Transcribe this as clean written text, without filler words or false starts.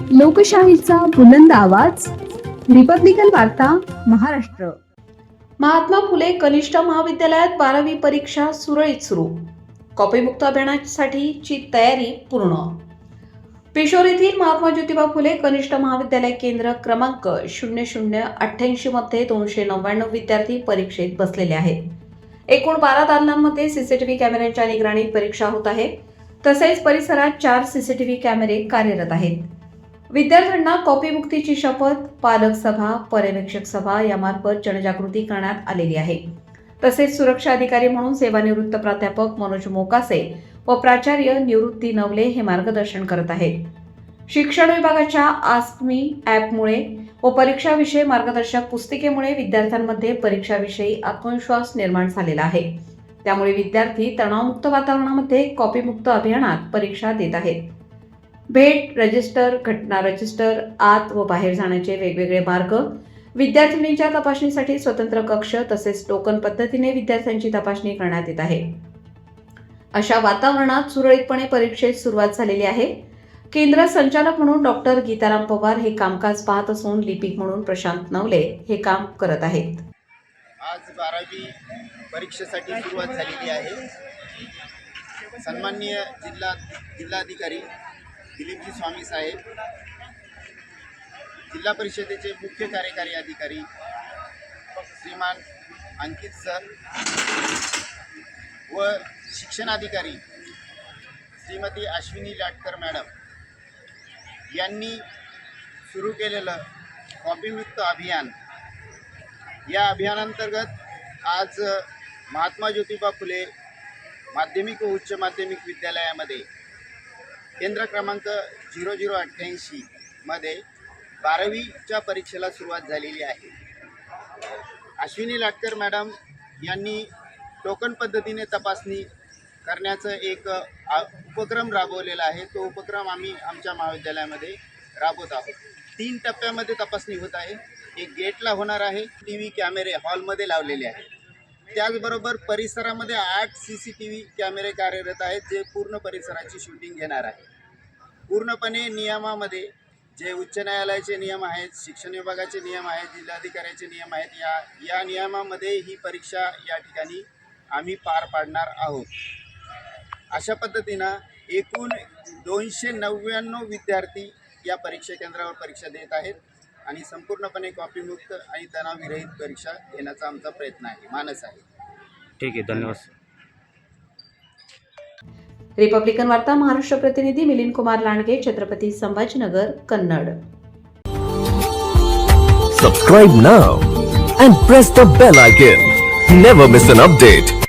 लोकशाहीचा बुलंद आवाज, रिपब्लिकन वार्ता, महाराष्ट्र। महात्मा फुले कनिष्ठ महाविद्यालयात 12वी परीक्षा सुरळीत सुरू। कॉपीमुक्त अभियानासाठीची तयारी पूर्ण। पेशोर येथील महात्मा ज्योतिबा फुले कनिष्ठ महाविद्यालय केंद्र क्रमांक 0088 मध्ये 299 विद्यार्थी परीक्षेत बसलेले आहेत। एकूण 12 दालनांमध्ये सीसीटीव्ही कॅमेऱ्यांच्या निगराणीत परीक्षा होत आहे। तसेच परिसरात 4 सीसीटीव्ही कॅमेरे कार्यरत आहेत। विद्यार्थ्यांना कॉपीमुक्तीची शपथ, पालक सभा, पर्यवेक्षक सभा यामार्फत जनजागृती करण्यात आलेली आहे। तसेच सुरक्षा अधिकारी म्हणून सेवानिवृत्त प्राध्यापक मनोज मोकासे व प्राचार्य निवृत्ती नवले हे मार्गदर्शन करत आहेत। शिक्षण विभागाच्या आस्क मी ॲपमुळे व परीक्षाविषयी मार्गदर्शक पुस्तिकेमुळे विद्यार्थ्यांमध्ये परीक्षाविषयी आत्मविश्वास निर्माण झालेला आहे। त्यामुळे विद्यार्थी तणावमुक्त वातावरणामध्ये कॉपीमुक्त अभियानात परीक्षा देत आहेत। भेट, रजिस्टर, घटना रजिस्टर, आत व बाहेर जाण्याचे वेगवेगळे मार्ग, विद्यार्थिनींच्या तपासणीसाठी स्वतंत्र कक्ष तसेच टोकन पद्धतीने विद्यार्थ्यांची तपासणी करण्यात येत आहे। अशा वातावरणात सुरळीतपणे परीक्षेत सुरुवात झालेली आहे। केंद्र संचालक म्हणून डॉक्टर गीताराम पवार हे कामकाज पाहत असून लिपिक म्हणून प्रशांत नवले हे काम करत आहेत। आज 12वी परीक्षेसाठी सुरुवात झालेली आहे। सन्माननीय जिल्हाधिकारी दिलीपजी स्वामी साहेब, जिल्हा परिषदेचे मुख्य कार्यकारी अधिकारी श्रीमान अंकित सर व शिक्षणाधिकारी श्रीमती अश्विनी लाटकर मॅडम यांनी सुरू केलेलं कॉपीमुक्त अभियान, या अभियानांतर्गत आज महात्मा ज्योतिबा फुले माध्यमिक व उच्च माध्यमिक विद्यालयामध्ये केंद्र क्रमांक 0088 मध्ये 12वीच्या परीक्षेला सुरुवात झालेली आहे। अश्विनी लाटकर मॅडम यांनी टोकन पद्धतीने तपासणी करण्याचं एक उपक्रम राबवलेला आहे। तो उपक्रम आम्ही आमच्या महाविद्यालयामध्ये राबवत आहोत। 3 टप्प्यामध्ये तपासणी होत आहे। एक गेटला होणार आहे, टीव्ही कॅमेरे हॉलमध्ये लावलेले आहेत। त्याचबरोबर परिसरामध्ये 8 सीसीटीव्ही कॅमेरे कार्यरत आहेत, जे पूर्ण परिसराची शूटिंग घेणार आहे। पूर्णपणे नियमामध्ये जे उच्च न्यायालयाचे नियम आहेत, शिक्षण विभागाचे नियम आहेत, जिल्हाधिकाऱ्याचे नियम आहेत, या नियमामध्ये ही परीक्षा या ठिकाणी आम्ही पार पाडणार आहोत। अशा पद्धतीनं एकूण 299 विद्यार्थी या परीक्षा केंद्रावर परीक्षा देत आहेत आणि संपूर्णपणे कॉपीमुक्त आणि तणावविरहित परीक्षा घेण्याचा आमचा प्रयत्न आहे, मानस आहे। ठीक आहे, धन्यवाद। रिपब्लिकन वार्ता महाराष्ट्र प्रतिनिधी Milind Kumar Landge, Chhatrapati Sambhajinagar, Kannada. Subscribe now and press the bell icon. Never miss an update.